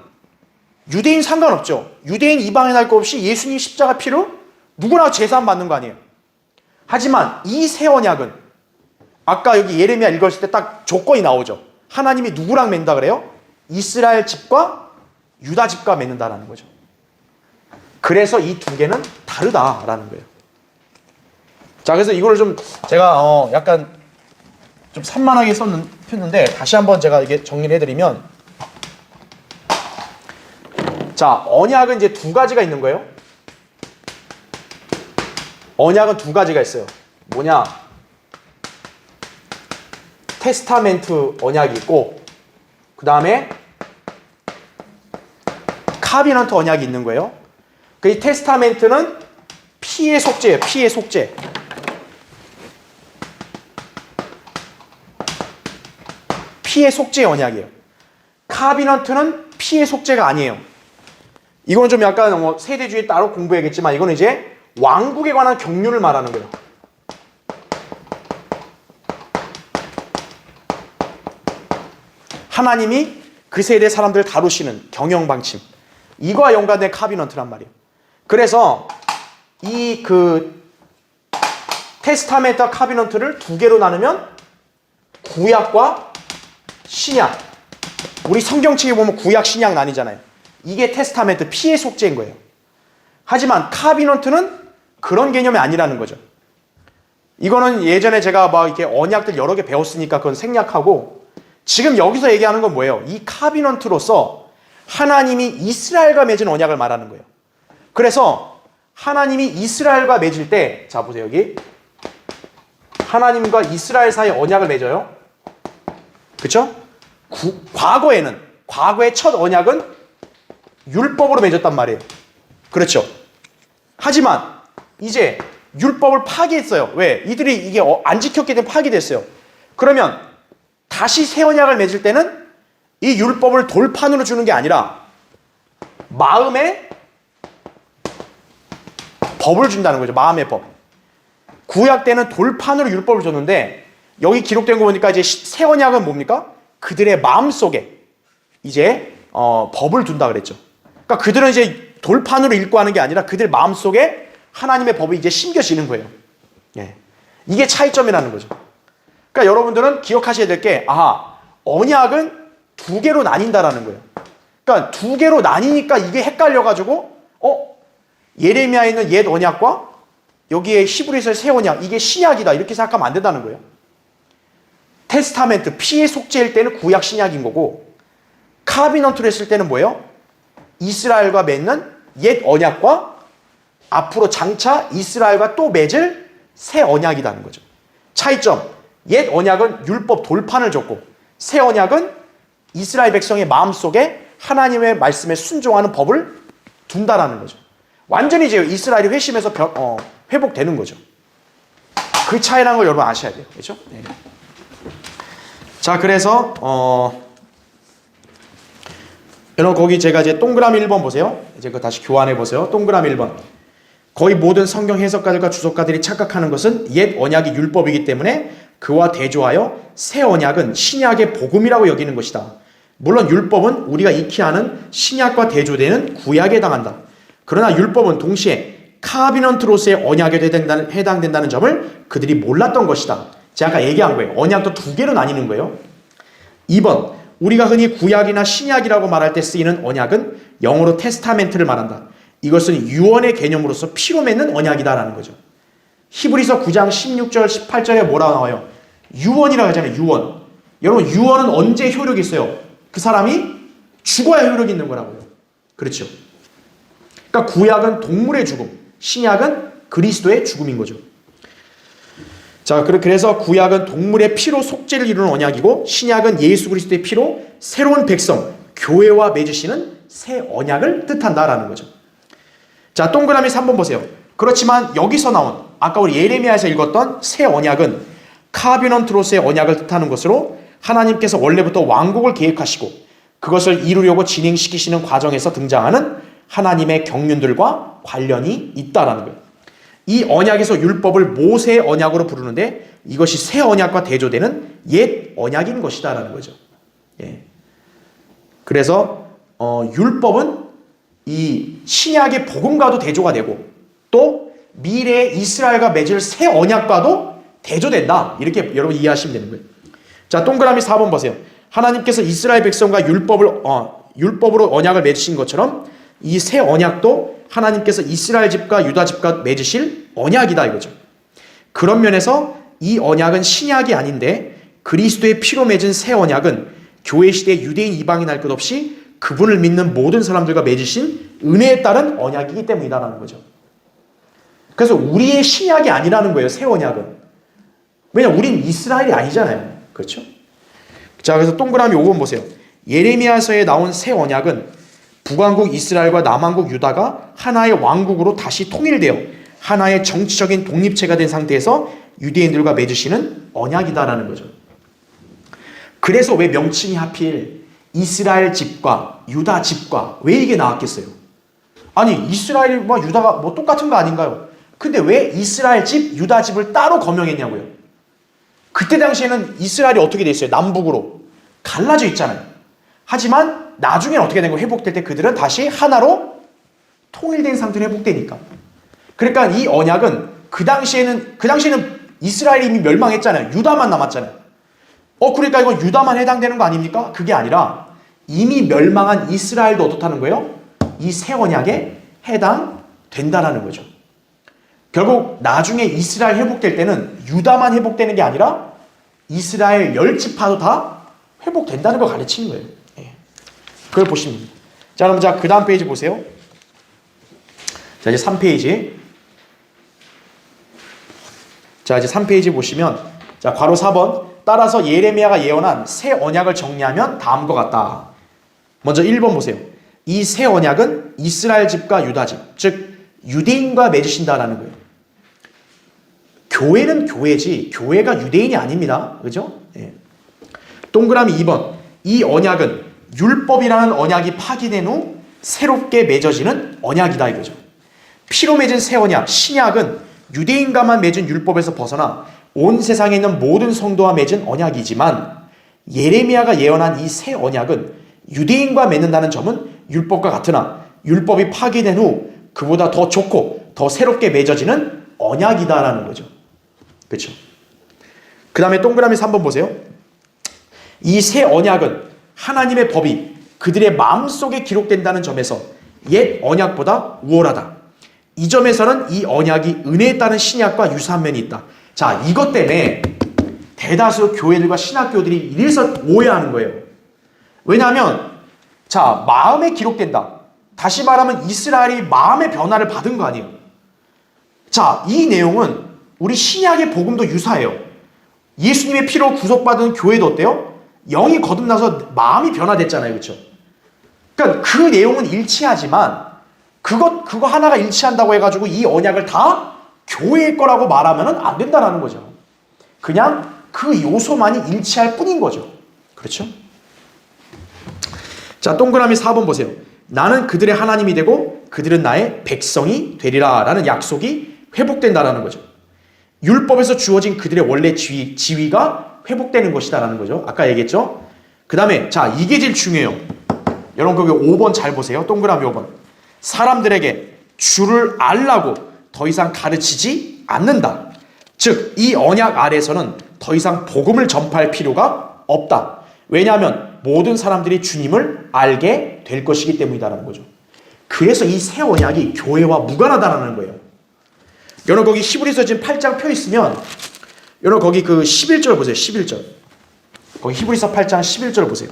유대인 상관없죠. 유대인 이방인 할 거 없이 예수님 십자가 피로 누구나 제사함 받는 거 아니에요. 하지만 이 새 언약은 아까 여기 예레미야 읽었을 때 딱 조건이 나오죠. 하나님이 누구랑 맺는다 그래요? 이스라엘 집과 유다 집과 맺는다라는 거죠. 그래서 이 두 개는 다르다라는 거예요. 자, 그래서 이거를 좀 제가 약간 좀 산만하게 썼는데 다시 한번 제가 이게 정리를 해드리면, 자, 언약은 이제 두 가지가 있는 거예요. 언약은 두 가지가 있어요. 뭐냐? 테스타멘트 언약이 있고, 그 다음에 카비넌트 언약이 있는 거예요. 그 테스타멘트는 피의 속죄예요. 피의 속죄. 피의 속죄 언약이에요. 카비넌트는 피의 속죄가 아니에요. 이건 좀 약간 세대주의 따로 공부해야겠지만 이거는 이제 왕국에 관한 경륜을 말하는 거예요. 하나님이 그 세대 사람들을 다루시는 경영방침, 이거와 연관된 카비넌트란 말이에요. 그래서 이 테스타멘트와 카비넌트를 두 개로 나누면 구약과 신약, 우리 성경책에 보면 구약 신약 나뉘잖아요. 이게 테스타멘트 피의 속죄인 거예요. 하지만 카비넌트는 그런 개념이 아니라는 거죠. 이거는 예전에 제가 막 이렇게 언약들 여러 개 배웠으니까 그건 생략하고, 지금 여기서 얘기하는 건 뭐예요? 이 카비넌트로서 하나님이 이스라엘과 맺은 언약을 말하는 거예요. 그래서 하나님이 이스라엘과 맺을 때, 자 보세요. 여기 하나님과 이스라엘 사이에 언약을 맺어요. 그렇죠? 과거의 첫 언약은 율법으로 맺었단 말이에요. 그렇죠? 하지만 이제 율법을 파기했어요. 왜? 이들이 이게 안 지켰기 때문에 파기됐어요. 그러면 다시 새 언약을 맺을 때는 이 율법을 돌판으로 주는 게 아니라 마음의 법을 준다는 거죠. 마음의 법. 구약 때는 돌판으로 율법을 줬는데 여기 기록된 거 보니까 이제 새 언약은 뭡니까? 그들의 마음 속에 이제 법을 둔다 그랬죠. 그러니까 그들은 이제 돌판으로 읽고 하는 게 아니라 그들 마음 속에 하나님의 법이 이제 심겨지는 거예요. 예. 이게 차이점이라는 거죠. 그러니까 여러분들은 기억하셔야 될 게, 언약은 두 개로 나뉜다라는 거예요. 그러니까 두 개로 나뉘니까 이게 헷갈려가지고, 예레미야에 있는 옛 언약과 여기에 히브리서의 새 언약, 이게 신약이다 이렇게 생각하면 안 된다는 거예요. 테스타멘트, 피의 속죄일 때는 구약 신약인 거고, 카비넌트를 했을 때는 뭐예요? 이스라엘과 맺는 옛 언약과 앞으로 장차 이스라엘과 또 맺을 새 언약이라는 거죠. 차이점, 옛 언약은 율법 돌판을 줬고, 새 언약은 이스라엘 백성의 마음속에 하나님의 말씀에 순종하는 법을 둔다라는 거죠. 완전히 이제 이스라엘이 회심해서 회복되는 거죠. 그 차이라는 걸 여러분 아셔야 돼요. 그렇죠? 네. 자, 그래서 여러분 거기 제가 이제 동그라미 1번 보세요. 이제 그거 다시 교환해 보세요. 동그라미 1번. 거의 모든 성경 해석가들과 주석가들이 착각하는 것은 옛 언약이 율법이기 때문에 그와 대조하여 새 언약은 신약의 복음이라고 여기는 것이다. 물론 율법은 우리가 익히 아는 신약과 대조되는 구약에 해당한다. 그러나 율법은 동시에 카비넌트로서의 언약에 해당된다는 점을 그들이 몰랐던 것이다. 제가 아까 얘기한 거예요. 언약도 두 개로 나뉘는 거예요. 2번, 우리가 흔히 구약이나 신약이라고 말할 때 쓰이는 언약은 영어로 테스타멘트를 말한다. 이것은 유언의 개념으로서 피로 맺는 언약이다라는 거죠. 히브리서 9장 16절 18절에 뭐라고 나와요? 유언이라고 하잖아요. 유언. 여러분, 유언은 언제 효력이 있어요? 그 사람이 죽어야 효력이 있는 거라고요. 그렇죠. 그러니까 구약은 동물의 죽음, 신약은 그리스도의 죽음인 거죠. 자, 그래서 구약은 동물의 피로 속죄를 이루는 언약이고 신약은 예수 그리스도의 피로 새로운 백성, 교회와 맺으시는 새 언약을 뜻한다라는 거죠. 자, 동그라미 3번 보세요. 그렇지만 여기서 나온 아까 우리 예레미야에서 읽었던 새 언약은 카비넌트로서의 언약을 뜻하는 것으로 하나님께서 원래부터 왕국을 계획하시고 그것을 이루려고 진행시키시는 과정에서 등장하는 하나님의 경륜들과 관련이 있다라는 거예요. 이 언약에서 율법을 모세의 언약으로 부르는데 이것이 새 언약과 대조되는 옛 언약인 것이다라는 거죠. 예. 그래서 율법은 이 신약의 복음과도 대조가 되고 또 미래의 이스라엘과 맺을 새 언약과도 대조된다. 이렇게 여러분 이해하시면 되는 거예요. 자, 동그라미 4번 보세요. 하나님께서 이스라엘 백성과 율법으로 언약을 맺으신 것처럼 이 새 언약도 하나님께서 이스라엘 집과 유다 집과 맺으실 언약이다 이거죠. 그런 면에서 이 언약은 신약이 아닌데 그리스도의 피로 맺은 새 언약은 교회 시대 유대인 이방인 할 것 없이 그분을 믿는 모든 사람들과 맺으신 은혜에 따른 언약이기 때문이다라는 거죠. 그래서 우리의 신약이 아니라는 거예요. 새 언약은. 왜냐하면 우린 이스라엘이 아니잖아요. 그렇죠? 자, 그래서 동그라미 5번 보세요. 예레미야서에 나온 새 언약은 북왕국 이스라엘과 남왕국 유다가 하나의 왕국으로 다시 통일되어 하나의 정치적인 독립체가 된 상태에서 유대인들과 맺으시는 언약이다라는 거죠. 그래서 왜 명칭이 하필 이스라엘 집과 유다 집과 왜 이게 나왔겠어요? 아니, 이스라엘과 유다가 뭐 똑같은 거 아닌가요? 근데 왜 이스라엘 집, 유다 집을 따로 거명했냐고요? 그때 당시에는 이스라엘이 어떻게 돼 있어요? 남북으로 갈라져 있잖아요. 하지만 나중에는 어떻게 된 거예요? 회복될 때 그들은 다시 하나로 통일된 상태로 회복되니까. 그러니까 이 언약은 그 당시에는 이스라엘이 이미 멸망했잖아요. 유다만 남았잖아요. 그러니까 이건 유다만 해당되는 거 아닙니까? 그게 아니라 이미 멸망한 이스라엘도 어떻다는 거예요? 이 새 언약에 해당된다라는 거죠. 결국 나중에 이스라엘 회복될 때는 유다만 회복되는 게 아니라 이스라엘 10지파도 다 회복된다는 걸 가르치는 거예요. 예. 그걸 보시면 됩니다. 자, 그럼 그 다음 페이지 보세요. 자, 이제 3페이지. 자, 이제 3페이지 보시면, 자, 괄호 4번. 따라서 예레미야가 예언한 새 언약을 정리하면 다음과 같다. 먼저 1번 보세요. 이 새 언약은 이스라엘 집과 유다 집, 즉 유대인과 맺으신다라는 거예요. 교회는 교회지 교회가 유대인이 아닙니다. 그죠? 예. 동그라미 2번. 이 언약은 율법이라는 언약이 파기된 후 새롭게 맺어지는 언약이다 이거죠. 피로 맺은 새 언약, 신약은 유대인과만 맺은 율법에서 벗어나 온 세상에 있는 모든 성도와 맺은 언약이지만 예레미야가 예언한 이 새 언약은 유대인과 맺는다는 점은 율법과 같으나 율법이 파기된 후 그보다 더 좋고 더 새롭게 맺어지는 언약이다라는 거죠. 그렇죠? 그 다음에 동그라미 3번 보세요. 이 새 언약은 하나님의 법이 그들의 마음속에 기록된다는 점에서 옛 언약보다 우월하다. 이 점에서는 이 언약이 은혜에 따른 신약과 유사한 면이 있다. 자, 이것 때문에 대다수 교회들과 신학교들이 이래서 오해하는 거예요. 왜냐하면 자, 마음에 기록된다. 다시 말하면 이스라엘이 마음의 변화를 받은 거 아니에요. 자, 이 내용은 우리 신약의 복음도 유사해요. 예수님의 피로 구속받은 교회도 어때요? 영이 거듭나서 마음이 변화됐잖아요. 그렇죠? 그러니까 그 내용은 일치하지만 그거 하나가 일치한다고 해가지고 이 언약을 다 교회의 거라고 말하면 안 된다는 거죠. 그냥 그 요소만이 일치할 뿐인 거죠. 그렇죠? 자, 동그라미 4번 보세요. 나는 그들의 하나님이 되고 그들은 나의 백성이 되리라 라는 약속이 회복된다라는 거죠. 율법에서 주어진 그들의 원래 지위가 회복되는 것이다라는 거죠. 아까 얘기했죠. 그 다음에 자 이게 제일 중요해요. 여러분 거기 5번 잘 보세요. 동그라미 5번. 사람들에게 주를 알라고 더 이상 가르치지 않는다. 즉 이 언약 아래서는 더 이상 복음을 전파할 필요가 없다. 왜냐하면 모든 사람들이 주님을 알게 될 것이기 때문이다라는 거죠. 그래서 이 새 언약이 교회와 무관하다라는 거예요. 여러분 거기 히브리서 지금 8장 펴 있으면 여러분 거기 그 11절 보세요. 11절. 거기 히브리서 8장 11절 보세요.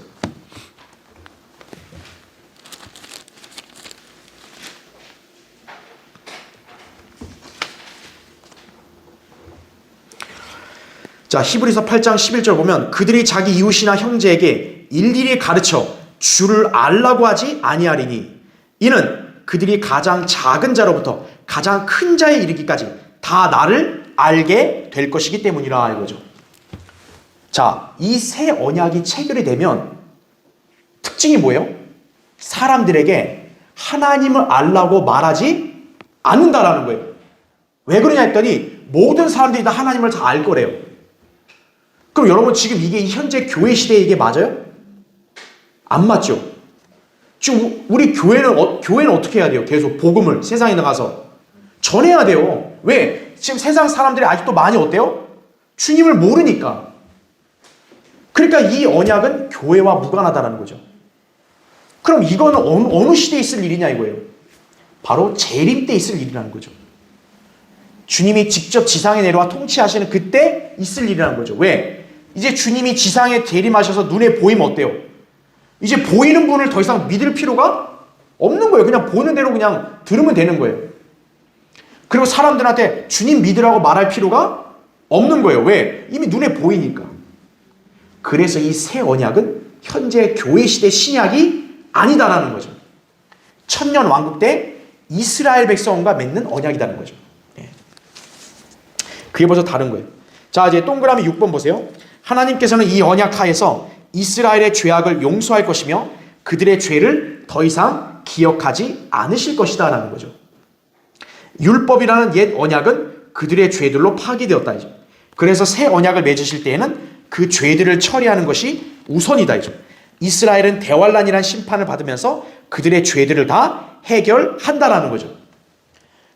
자, 히브리서 8장 11절 보면 그들이 자기 이웃이나 형제에게 일일이 가르쳐 주를 알라고 하지 아니하리니 이는 그들이 가장 작은 자로부터 가장 큰 자에 이르기까지 다 나를 알게 될 것이기 때문이라 이거죠. 자, 이 새 언약이 체결이 되면 특징이 뭐예요? 사람들에게 하나님을 알라고 말하지 않는다라는 거예요. 왜 그러냐 했더니 모든 사람들이 다 하나님을 다 알 거래요. 그럼 여러분 지금 이게 현재 교회 시대에 이게 맞아요? 안 맞죠? 지금 우리 교회는 어떻게 해야 돼요? 계속 복음을 세상에 나가서 전해야 돼요. 왜? 지금 세상 사람들이 아직도 많이 어때요? 주님을 모르니까. 그러니까 이 언약은 교회와 무관하다는 거죠. 그럼 이거는 어느 시대에 있을 일이냐 이거예요. 바로 재림 때 있을 일이라는 거죠. 주님이 직접 지상에 내려와 통치하시는 그때 있을 일이라는 거죠. 왜? 이제 주님이 지상에 재림하셔서 눈에 보이면 어때요? 이제 보이는 분을 더 이상 믿을 필요가 없는 거예요. 그냥 보는 대로 그냥 들으면 되는 거예요. 그리고 사람들한테 주님 믿으라고 말할 필요가 없는 거예요. 왜? 이미 눈에 보이니까. 그래서 이 새 언약은 현재 교회 시대 신약이 아니다라는 거죠. 천년 왕국 때 이스라엘 백성과 맺는 언약이라는 거죠. 그게 벌써 다른 거예요. 자, 이제 동그라미 6번 보세요. 하나님께서는 이 언약 하에서 이스라엘의 죄악을 용서할 것이며 그들의 죄를 더 이상 기억하지 않으실 것이다 라는 거죠. 율법이라는 옛 언약은 그들의 죄들로 파기되었다 이죠. 그래서 새 언약을 맺으실 때에는 그 죄들을 처리하는 것이 우선이다 이죠. 이스라엘은 대환란이라는 심판을 받으면서 그들의 죄들을 다 해결한다라는 거죠.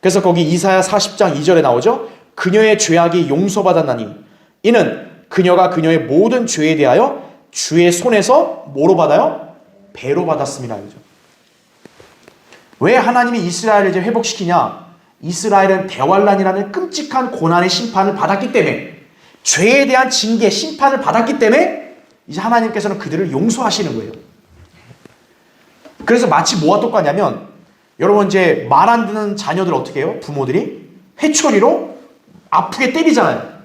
그래서 거기 이사야 40장 2절에 나오죠. 그녀의 죄악이 용서받았나니 이는 그녀가 그녀의 모든 죄에 대하여 주의 손에서 뭐로 받아요? 배로 받았습니다. 그죠? 왜 하나님이 이스라엘을 이제 회복시키냐? 이스라엘은 대환란이라는 끔찍한 고난의 심판을 받았기 때문에 죄에 대한 징계, 심판을 받았기 때문에 이제 하나님께서는 그들을 용서하시는 거예요. 그래서 마치 뭐와 똑같냐면 여러분 이제 말 안 듣는 자녀들 어떻게 해요? 부모들이 회초리로 아프게 때리잖아요.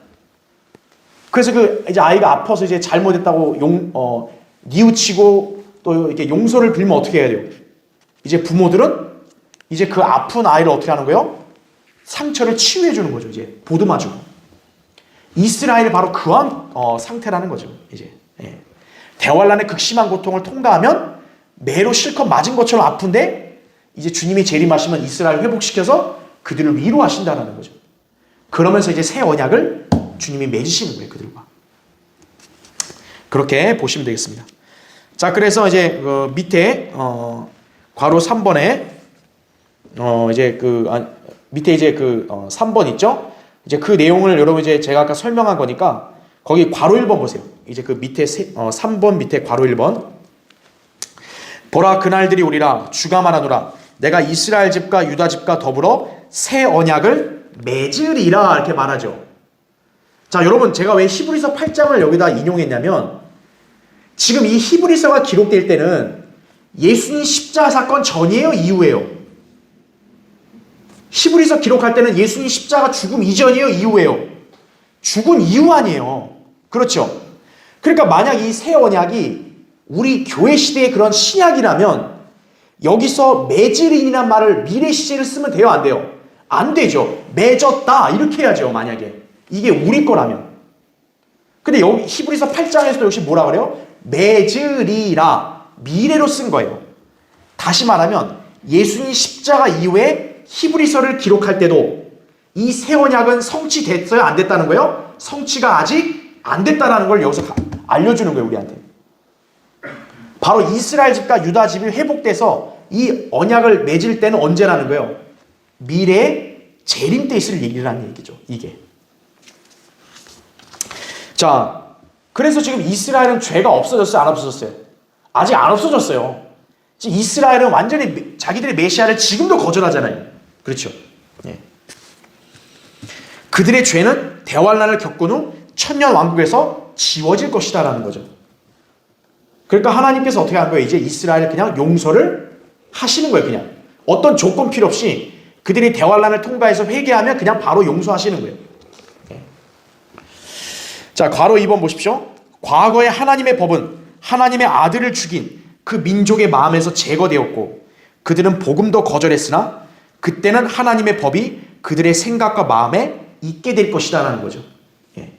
그래서 그 이제 아이가 아파서 이제 잘못했다고 뉘우치고 또 이렇게 용서를 빌면 어떻게 해야 돼요? 이제 부모들은 이제 그 아픈 아이를 어떻게 하는 거예요? 상처를 치유해 주는 거죠. 이제 보듬어주고. 이스라엘이 바로 그한 상태라는 거죠. 이제 대환란의 극심한 고통을 통과하면 매로 실컷 맞은 것처럼 아픈데 이제 주님이 재림하시면 이스라엘을 회복시켜서 그들을 위로하신다는 거죠. 그러면서 이제 새 언약을 주님이 맺으시는 거예요, 그들과. 그렇게 보시면 되겠습니다. 자, 그래서 이제 그 밑에 괄호 3번에 이제 밑에 이제 3번 있죠? 이제 그 내용을 여러분 이제 제가 아까 설명한 거니까 거기 괄호 1번 보세요. 이제 그 밑에 3번 밑에 괄호 1번. 보라 그날들이 오리라 주가 말하노라 내가 이스라엘 집과 유다 집과 더불어 새 언약을 맺으리라 이렇게 말하죠. 자, 여러분 제가 왜 히브리서 8장을 여기다 인용했냐면 지금 이 히브리서가 기록될 때는 예수님 십자가 사건 전이에요, 이후에요? 히브리서 기록할 때는 예수님 십자가 죽음 이전이에요, 이후에요? 죽은 이후 아니에요. 그렇죠? 그러니까 만약 이 새 언약이 우리 교회 시대의 그런 신약이라면 여기서 맺으리라는 말을 미래 시제를 쓰면 돼요, 안 돼요? 안 되죠. 맺었다 이렇게 해야죠, 만약에 이게 우리 거라면. 근데 여기 히브리서 8장에서도 역시 뭐라 그래요? 맺으리라, 미래로 쓴 거예요. 다시 말하면 예수님 십자가 이후에 히브리서를 기록할 때도 이 새 언약은 성취됐어요, 안 됐다는 거예요? 성취가 아직 안 됐다는 걸 여기서 알려주는 거예요, 우리한테. 바로 이스라엘 집과 유다 집이 회복돼서 이 언약을 맺을 때는 언제라는 거예요? 미래의 재림 때 있을 일이라는 얘기죠. 이게. 자, 그래서 지금 이스라엘은 죄가 없어졌어요? 안 없어졌어요? 아직 안 없어졌어요. 지금 이스라엘은 완전히 자기들의 메시아를 지금도 거절하잖아요. 그렇죠? 예. 그들의 죄는 대환란을 겪은 후 천년 왕국에서 지워질 것이다 라는 거죠. 그러니까 하나님께서 어떻게 한 거예요? 이제 이스라엘을 그냥 용서를 하시는 거예요. 그냥 어떤 조건 필요 없이 그들이 대환란을 통과해서 회개하면 그냥 바로 용서하시는 거예요. 예. 자, 괄호 2번 보십시오. 과거에 하나님의 법은 하나님의 아들을 죽인 그 민족의 마음에서 제거되었고 그들은 복음도 거절했으나 그때는 하나님의 법이 그들의 생각과 마음에 있게 될 것이다 라는 거죠. 예.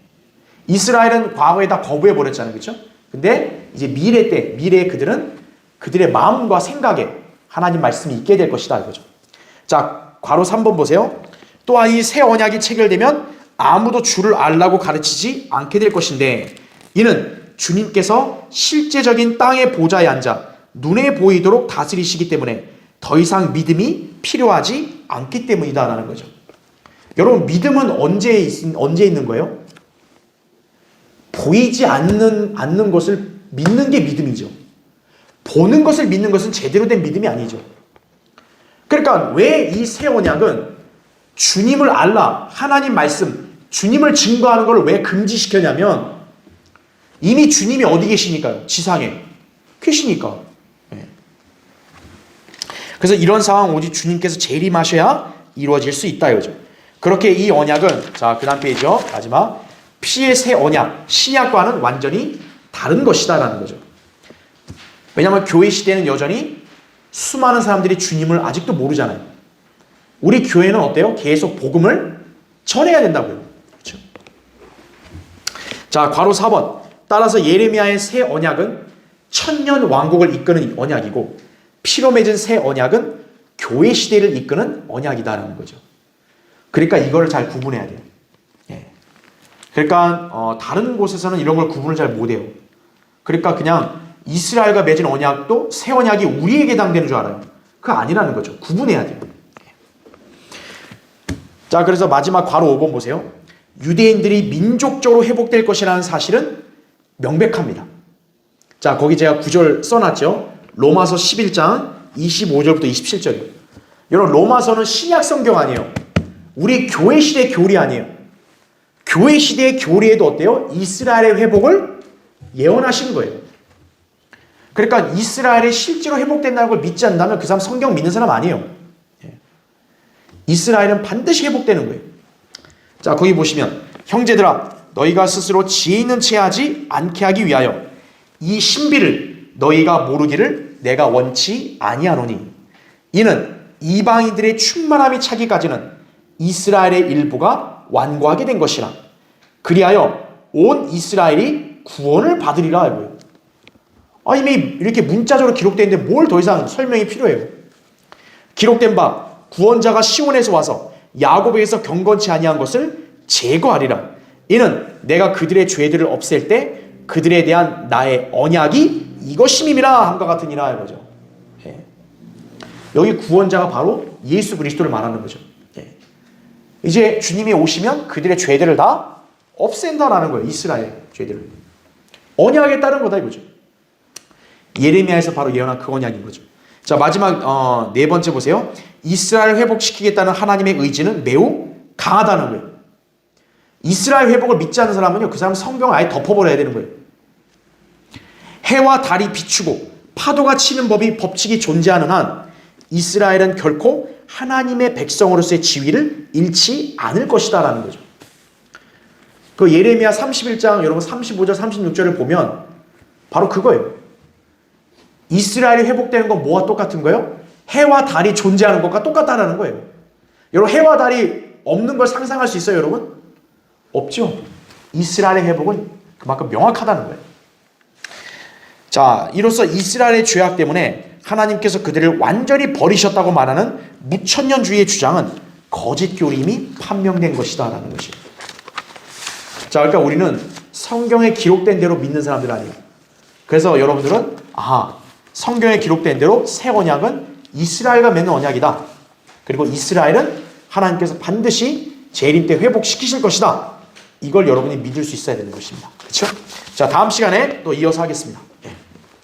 이스라엘은 과거에 다 거부해버렸잖아요. 그렇죠? 근데 이제 미래에 그들은 그들의 마음과 생각에 하나님 말씀이 있게 될 것이다 이거죠. 자, 괄호 3번 보세요. 또한 이 새 언약이 체결되면 아무도 주를 알라고 가르치지 않게 될 것인데 이는 주님께서 실제적인 땅의 보좌에 앉아 눈에 보이도록 다스리시기 때문에 더 이상 믿음이 필요하지 않기 때문이다라는 거죠. 여러분, 믿음은 언제 있는 거예요? 보이지 않는 것을 믿는 게 믿음이죠. 보는 것을 믿는 것은 제대로 된 믿음이 아니죠. 그러니까 왜 이 새 언약은 주님을 알라, 하나님 말씀, 주님을 증거하는 걸 왜 금지시켰냐면 이미 주님이 어디 계시니까요? 지상에 계시니까. 네. 그래서 이런 상황 오직 주님께서 재림하셔야 이루어질 수 있다 이거죠. 그렇게 이 언약은, 자, 그 다음 페이지요. 마지막. 피의 새 언약, 신약과는 완전히 다른 것이다 라는 거죠. 왜냐하면 교회 시대는 여전히 수많은 사람들이 주님을 아직도 모르잖아요. 우리 교회는 어때요? 계속 복음을 전해야 된다고요. 그렇죠? 자, 괄호 4번. 따라서 예레미야의 새 언약은 천년 왕국을 이끄는 언약이고 피로 맺은 새 언약은 교회 시대를 이끄는 언약이다라는 거죠. 그러니까 이걸 잘 구분해야 돼요. 예. 그러니까 다른 곳에서는 이런 걸 구분을 잘 못해요. 그러니까 그냥 이스라엘과 맺은 언약도 새 언약이 우리에게 해당되는 줄 알아요. 그거 아니라는 거죠. 구분해야 돼요. 자, 그래서 마지막 괄호 5번 보세요. 유대인들이 민족적으로 회복될 것이라는 사실은 명백합니다. 자, 거기 제가 구절 써놨죠. 로마서 11장 25절부터 27절이에요. 여러분, 로마서는 신약 성경 아니에요. 우리 교회 시대 교리 아니에요. 교회 시대의 교리에도 어때요? 이스라엘의 회복을 예언하신 거예요. 그러니까 이스라엘이 실제로 회복된다는 걸 믿지 않는다면 그 사람 성경 믿는 사람 아니에요. 이스라엘은 반드시 회복되는 거예요. 자, 거기 보시면 형제들아 너희가 스스로 지혜 있는 채 하지 않게 하기 위하여 이 신비를 너희가 모르기를 내가 원치 아니하노니 이는 이방인들의 충만함이 차기까지는 이스라엘의 일부가 완고하게 된 것이라 그리하여 온 이스라엘이 구원을 받으리라 이거예요. 이미 이렇게 문자적으로 기록되어 있는데 뭘 더 이상 설명이 필요해요. 기록된 바 구원자가 시온에서 와서 야곱에게서 경건치 아니한 것을 제거하리라. 이는 내가 그들의 죄들을 없앨 때 그들에 대한 나의 언약이 이것임이라 함과 같으니라 이거죠. 예. 여기 구원자가 바로 예수 그리스도를 말하는 거죠. 예. 이제 주님이 오시면 그들의 죄들을 다 없앤다라는 거예요. 이스라엘 죄들을. 언약에 따른 거다 이거죠. 예레미야에서 바로 예언한 그 언약인 거죠. 자, 마지막 네 번째 보세요. 이스라엘 회복시키겠다는 하나님의 의지는 매우 강하다는 거예요. 이스라엘 회복을 믿지 않는 사람은요, 그 사람 성경을 아예 덮어버려야 되는 거예요. 해와 달이 비추고 파도가 치는 법칙이 존재하는 한 이스라엘은 결코 하나님의 백성으로서의 지위를 잃지 않을 것이다라는 거죠. 그 예레미야 31장 여러분 35절 36절을 보면 바로 그거예요. 이스라엘이 회복되는 건 뭐와 똑같은 거예요? 해와 달이 존재하는 것과 똑같다라는 거예요. 여러분, 해와 달이 없는 걸 상상할 수 있어요, 여러분? 없죠. 이스라엘의 회복은 그만큼 명확하다는 거예요. 자, 이로써 이스라엘의 죄악 때문에 하나님께서 그들을 완전히 버리셨다고 말하는 무천년주의의 주장은 거짓 교리임이 판명된 것이다라는 것이에요. 자, 그러니까 우리는 성경에 기록된 대로 믿는 사람들 아니에요. 그래서 여러분들은 성경에 기록된 대로 새 언약은 이스라엘과 맺는 언약이다. 그리고 이스라엘은 하나님께서 반드시 재림 때 회복시키실 것이다. 이걸 여러분이 믿을 수 있어야 되는 것입니다. 그렇죠? 자, 다음 시간에 또 이어서 하겠습니다.